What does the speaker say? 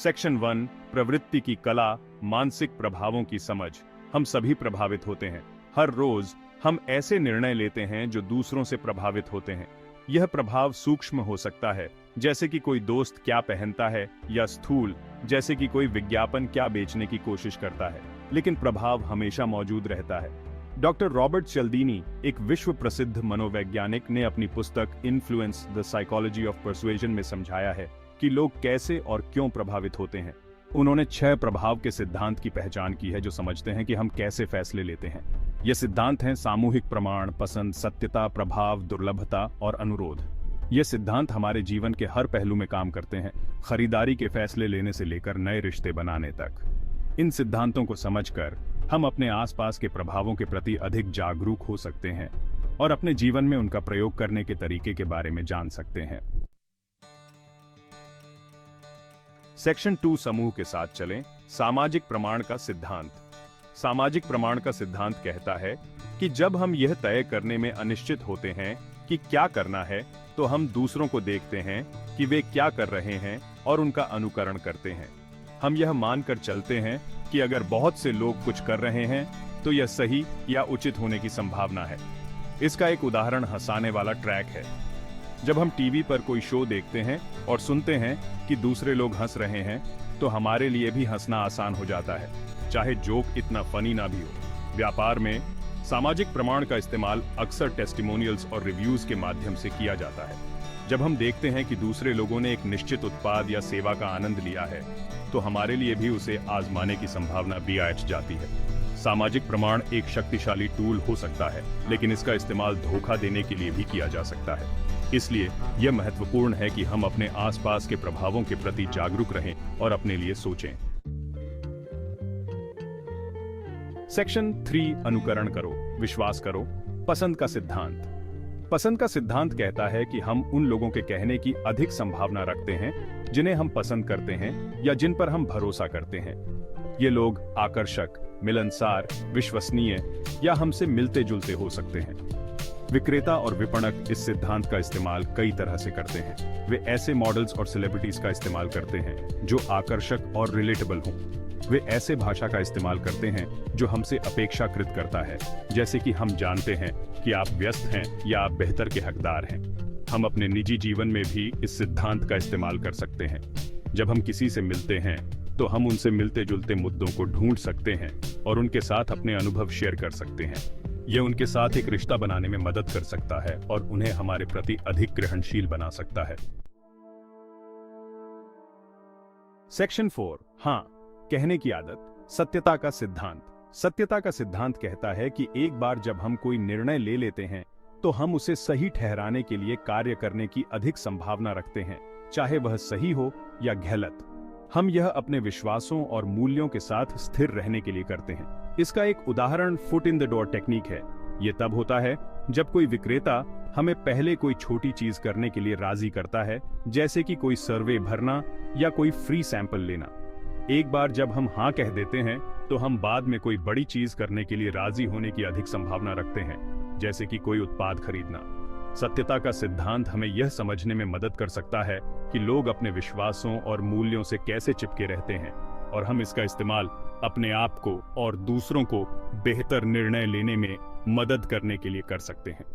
Section 1, प्रवृत्ति की कला, मानसिक प्रभावों की समझ। हम सभी प्रभावित होते हैं। हर रोज हम ऐसे निर्णय लेते हैं जो दूसरों से प्रभावित होते हैं। यह प्रभाव सूक्ष्म हो सकता है, जैसे कि कोई दोस्त क्या पहनता है, या स्थूल, जैसे कि कोई विज्ञापन क्या बेचने की कोशिश करता है। लेकिन प्रभाव हमेशा मौजूद रहता है। डॉक्टर रॉबर्ट चिल्डिनी, एक विश्व प्रसिद्ध मनोवैज्ञानिक, ने अपनी पुस्तक इन्फ्लुएंस द साइकोलॉजी ऑफ परसुएजन में समझाया है कि लोग कैसे और क्यों प्रभावित होते हैं। उन्होंने 6 प्रभाव के सिद्धांत की पहचान की है जो समझते हैं कि हम कैसे फैसले लेते हैं। ये सिद्धांत हैं सामूहिक प्रमाण, पसंद, सत्यता, प्रभाव, दुर्लभता और अनुरोध। ये सिद्धांत हमारे जीवन के हर पहलू में काम करते हैं, खरीदारी के फैसले लेने से लेकर नए रिश्ते बनाने तक। इन सिद्धांतों को समझकर हम अपने आसपास के प्रभावों के प्रति अधिक जागरूक हो सकते हैं और अपने जीवन में उनका प्रयोग करने के तरीके के बारे में जान सकते हैं। सेक्शन 2, समूह के साथ चलें। सामाजिक प्रमाण का सिद्धांत। सामाजिक प्रमाण का सिद्धांत कहता है कि जब हम यह तय करने में अनिश्चित होते हैं कि क्या करना है, तो हम दूसरों को देखते हैं कि वे क्या कर रहे हैं और उनका अनुकरण करते हैं। हम यह मानकर चलते हैं कि अगर बहुत से लोग कुछ कर रहे हैं तो यह सही या उचित होने की संभावना है। इसका एक उदाहरण हंसाने वाला ट्रैक है। जब हम टीवी पर कोई शो देखते हैं और सुनते हैं कि दूसरे लोग हंस रहे हैं, तो हमारे लिए भी हंसना आसान हो जाता है, चाहे जोक इतना फनी ना भी हो। व्यापार में सामाजिक प्रमाण का इस्तेमाल अक्सर टेस्टिमोनियल्स और रिव्यूज के माध्यम से किया जाता है। जब हम देखते हैं कि दूसरे लोगों ने एक निश्चित उत्पाद या सेवा का आनंद लिया है, तो हमारे लिए भी उसे आजमाने की संभावना बढ़ जाती है। सामाजिक प्रमाण एक शक्तिशाली टूल हो सकता है, लेकिन इसका इस्तेमाल धोखा देने के लिए भी किया जा सकता है। इसलिए यह महत्वपूर्ण है कि हम अपने आसपास के प्रभावों के प्रति जागरूक रहें और अपने लिए सोचें। सेक्शन 3, अनुकरण करो, विश्वास करो। पसंद का सिद्धांत। पसंद का सिद्धांत कहता है कि हम उन लोगों के कहने की अधिक संभावना रखते हैं जिन्हें हम पसंद करते हैं या जिन पर हम भरोसा करते हैं। ये लोग आकर्षक, मिलनसार, विश्वसनीय या हमसे मिलते जुलते हो सकते हैं। विक्रेता और विपणक इस सिद्धांत का इस्तेमाल कई तरह से करते हैं। वे ऐसे मॉडल्स और सेलिब्रिटीज का इस्तेमाल करते हैं जो आकर्षक और रिलेटेबल हों। वे ऐसे भाषा का इस्तेमाल करते हैं जो हमसे अपेक्षाकृत करता है, जैसे कि हम जानते हैं कि आप व्यस्त हैं या आप बेहतर के हकदार हैं। हम अपने निजी जीवन में भी इस सिद्धांत का इस्तेमाल कर सकते हैं। जब हम किसी से मिलते हैं तो हम उनसे मिलते जुलते मुद्दों को ढूंढ सकते हैं और उनके साथ अपने अनुभव शेयर कर सकते हैं। यह उनके साथ एक रिश्ता बनाने में मदद कर सकता है और उन्हें हमारे प्रति अधिक ग्रहणशील बना सकता है। सेक्शन 4, हाँ कहने की आदत। सत्यता का सिद्धांत। सत्यता का सिद्धांत कहता है कि एक बार जब हम कोई निर्णय ले लेते हैं तो हम उसे सही ठहराने के लिए कार्य करने की अधिक संभावना रखते हैं, चाहे वह सही हो या गलत। हम यह अपने विश्वासों और मूल्यों के साथ स्थिर रहने के लिए करते हैं। इसका एक उदाहरण foot in the door technique है। यह तब होता है जब कोई विक्रेता हमें पहले कोई छोटी चीज करने के लिए राजी करता है, जैसे कि कोई सर्वे भरना या कोई फ्री सैंपल लेना। एक बार जब हम हाँ कह देते हैं तो हम बाद में कोई बड़ी चीज करने के लिए राजी होने की अधिक संभावना रखते हैं, जैसे कि कोई उत्पाद खरीदना। सत्यता का सिद्धांत हमें यह समझने में मदद कर सकता है कि लोग अपने विश्वासों और मूल्यों से कैसे चिपके रहते हैं, और हम इसका इस्तेमाल अपने आप को और दूसरों को बेहतर निर्णय लेने में मदद करने के लिए कर सकते हैं।